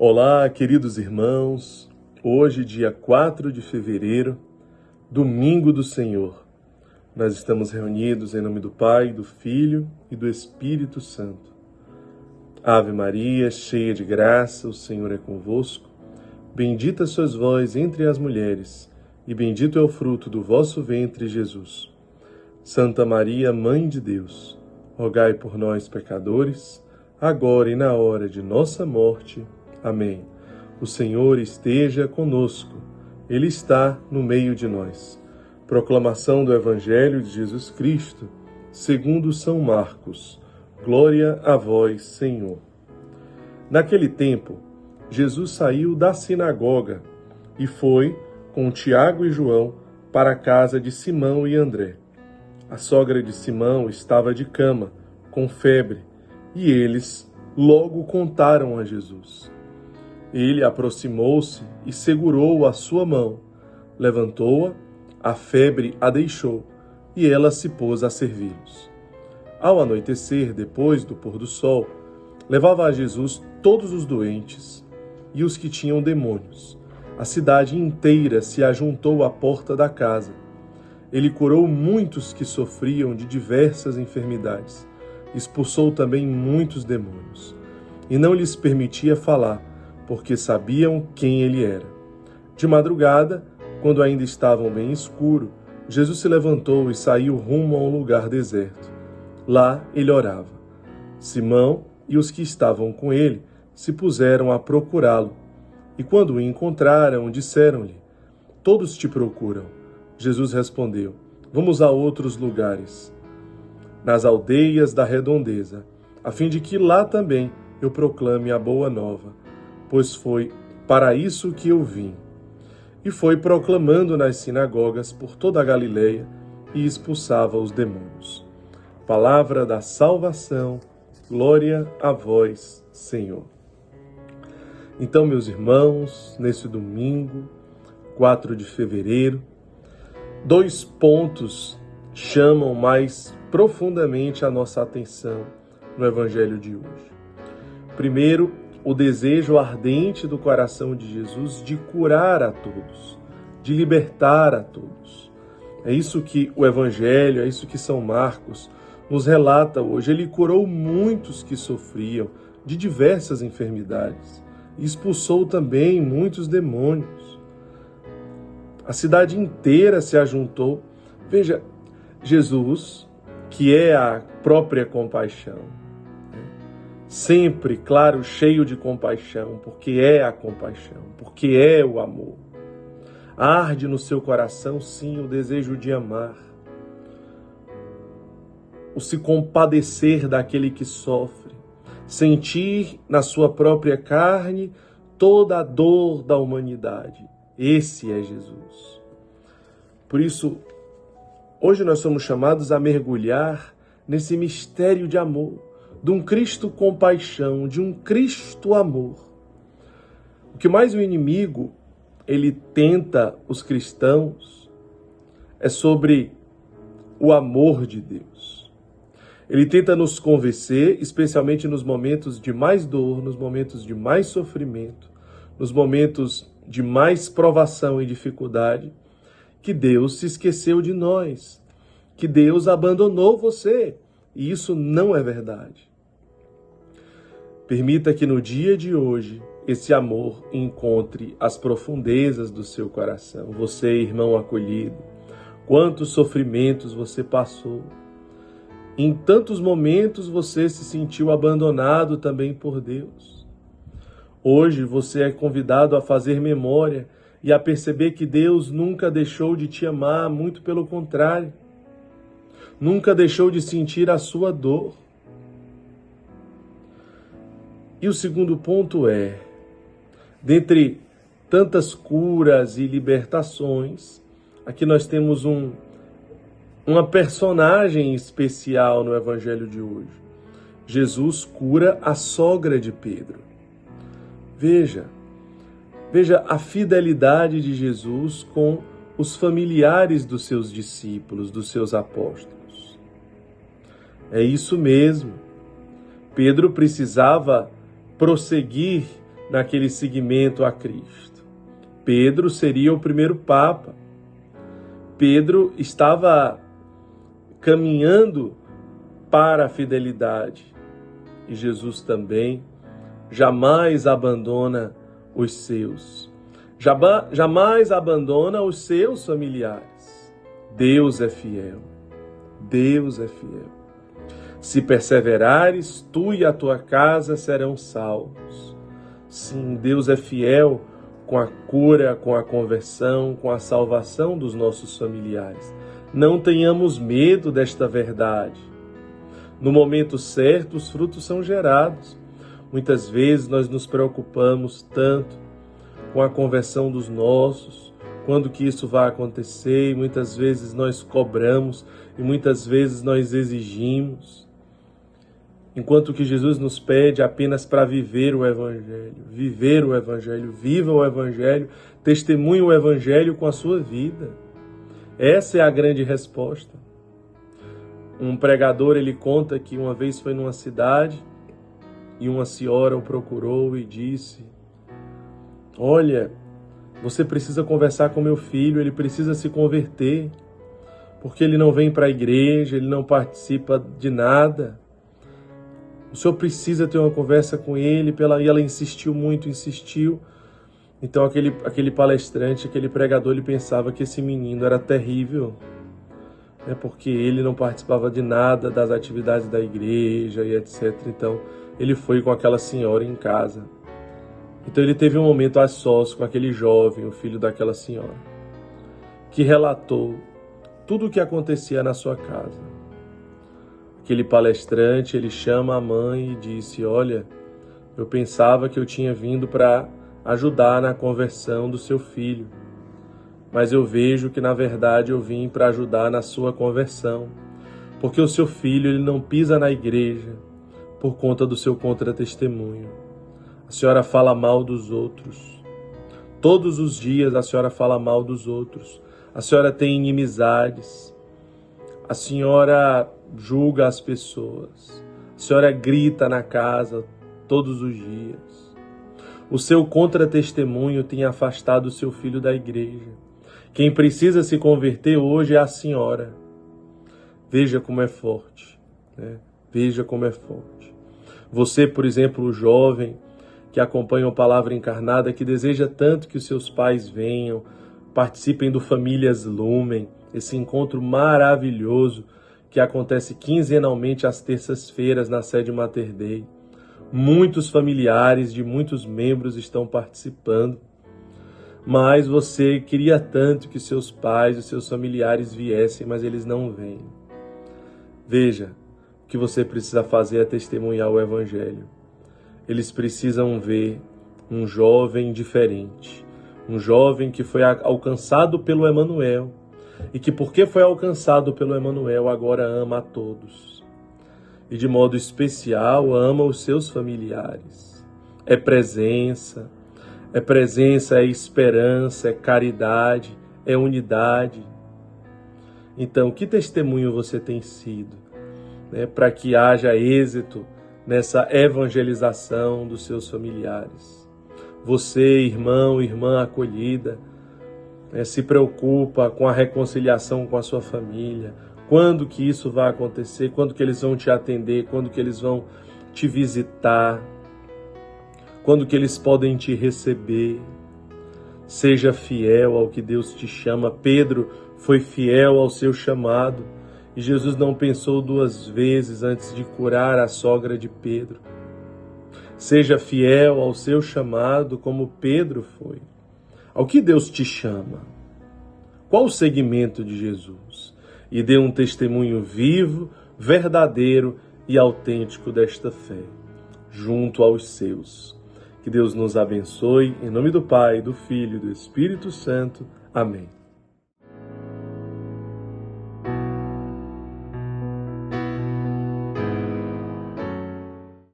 Olá, queridos irmãos. Hoje, dia 4 de fevereiro, domingo do Senhor. Nós estamos reunidos em nome do Pai, do Filho e do Espírito Santo. Ave Maria, cheia de graça, o Senhor é convosco. Bendita sois vós entre as mulheres, e bendito é o fruto do vosso ventre, Jesus. Santa Maria, Mãe de Deus, rogai por nós, pecadores, agora e na hora de nossa morte. Amém. O Senhor esteja conosco. Ele está no meio de nós. Proclamação do Evangelho de Jesus Cristo, segundo São Marcos. Glória a vós, Senhor. Naquele tempo, Jesus saiu da sinagoga e foi, com Tiago e João, para a casa de Simão e André. A sogra de Simão estava de cama, com febre, e eles logo contaram a Jesus. Ele aproximou-se e segurou a sua mão, levantou-a, a febre a deixou, e ela se pôs a servi-los. Ao anoitecer, depois do pôr do sol, levava a Jesus todos os doentes e os que tinham demônios. A cidade inteira se ajuntou à porta da casa. Ele curou muitos que sofriam de diversas enfermidades, expulsou também muitos demônios, e não lhes permitia falar, porque sabiam quem ele era. De madrugada, quando ainda estavam bem escuro, Jesus se levantou e saiu rumo a um lugar deserto. Lá ele orava. Simão e os que estavam com ele se puseram a procurá-lo. E quando o encontraram, disseram-lhe: "Todos te procuram." Jesus respondeu: "Vamos a outros lugares, nas aldeias da redondeza, a fim de que lá também eu proclame a boa nova, pois foi para isso que eu vim." E foi proclamando nas sinagogas por toda a Galileia e expulsava os demônios. Palavra da salvação, glória a vós, Senhor. Então, meus irmãos, nesse domingo, 4 de fevereiro, 2 pontos chamam mais profundamente a nossa atenção no Evangelho de hoje. Primeiro, o desejo ardente do coração de Jesus de curar a todos, de libertar a todos. É isso que o Evangelho, é isso que São Marcos nos relata hoje. Ele curou muitos que sofriam de diversas enfermidades e expulsou também muitos demônios. A cidade inteira se ajuntou. Veja, Jesus, que é a própria compaixão, sempre, claro, cheio de compaixão, porque é a compaixão, porque é o amor. Arde no seu coração, sim, o desejo de amar, o se compadecer daquele que sofre, sentir na sua própria carne toda a dor da humanidade. Esse é Jesus. Por isso, hoje nós somos chamados a mergulhar nesse mistério de amor, de um Cristo compaixão, de um Cristo amor. O que mais o inimigo, ele tenta os cristãos, é sobre o amor de Deus. Ele tenta nos convencer, especialmente nos momentos de mais dor, nos momentos de mais sofrimento, nos momentos de mais provação e dificuldade, que Deus se esqueceu de nós, que Deus abandonou você. E isso não é verdade. Permita que no dia de hoje esse amor encontre as profundezas do seu coração. Você, irmão acolhido, quantos sofrimentos você passou. Em tantos momentos você se sentiu abandonado também por Deus. Hoje você é convidado a fazer memória e a perceber que Deus nunca deixou de te amar, muito pelo contrário. Nunca deixou de sentir a sua dor. E o segundo ponto é, dentre tantas curas e libertações, aqui nós temos uma personagem especial no Evangelho de hoje. Jesus cura a sogra de Pedro. Veja a fidelidade de Jesus com os familiares dos seus discípulos, dos seus apóstolos. É isso mesmo. Pedro precisava prosseguir naquele seguimento a Cristo. Pedro seria o primeiro Papa. Pedro estava caminhando para a fidelidade. E Jesus também jamais abandona os seus. Jamais abandona os seus familiares. Deus é fiel. Deus é fiel. Se perseverares, tu e a tua casa serão salvos. Sim, Deus é fiel com a cura, com a conversão, com a salvação dos nossos familiares. Não tenhamos medo desta verdade. No momento certo, os frutos são gerados. Muitas vezes nós nos preocupamos tanto com a conversão dos nossos, quando que isso vai acontecer, e muitas vezes nós cobramos, e muitas vezes nós exigimos, enquanto que Jesus nos pede apenas para viver o Evangelho, viva o Evangelho, testemunhe o Evangelho com a sua vida. Essa é a grande resposta. Um pregador, ele conta que uma vez foi numa cidade e uma senhora o procurou e disse: olha, você precisa conversar com meu filho, ele precisa se converter, porque ele não vem para a igreja, ele não participa de nada. O senhor precisa ter uma conversa com ele. E ela insistiu muito, insistiu. Então aquele palestrante, aquele pregador, ele pensava que esse menino era terrível, né, porque ele não participava de nada das atividades da igreja e etc. Então ele foi com aquela senhora em casa. Então ele teve um momento a sós com aquele jovem, o filho daquela senhora, que relatou tudo o que acontecia na sua casa. Aquele palestrante, ele chama a mãe e disse: olha, eu pensava que eu tinha vindo para ajudar na conversão do seu filho, mas eu vejo que na verdade eu vim para ajudar na sua conversão, porque o seu filho, ele não pisa na igreja por conta do seu contratestemunho. A senhora fala mal dos outros. Todos os dias a senhora fala mal dos outros. A senhora tem inimizades. A senhora julga as pessoas. A senhora grita na casa todos os dias. O seu contratestemunho tem afastado o seu filho da igreja. Quem precisa se converter hoje é a senhora. Veja como é forte, né? Veja como é forte. Você, por exemplo, o jovem que acompanha a Palavra Encarnada, que deseja tanto que os seus pais venham, participem do Famílias Lumen, esse encontro maravilhoso que acontece quinzenalmente às terças-feiras na sede Mater Dei. Muitos familiares de muitos membros estão participando, mas você queria tanto que seus pais e seus familiares viessem, mas eles não vêm. Veja, o que você precisa fazer é testemunhar o Evangelho. Eles precisam ver um jovem diferente, um jovem que foi alcançado pelo Emmanuel e que, porque foi alcançado pelo Emmanuel, agora ama a todos. E de modo especial ama os seus familiares. É presença, é esperança, é caridade, é unidade. Então, que testemunho você tem sido, né, para que haja êxito nessa evangelização dos seus familiares? Você, irmão, irmã acolhida, né, se preocupa com a reconciliação com a sua família. Quando que isso vai acontecer? Quando que eles vão te atender? Quando que eles vão te visitar? Quando que eles podem te receber? Seja fiel ao que Deus te chama. Pedro foi fiel ao seu chamado e Jesus não pensou duas vezes antes de curar a sogra de Pedro. Seja fiel ao seu chamado como Pedro foi. Ao que Deus te chama? Qual o segmento de Jesus? E dê um testemunho vivo, verdadeiro e autêntico desta fé, junto aos seus. Que Deus nos abençoe, em nome do Pai, do Filho e do Espírito Santo. Amém.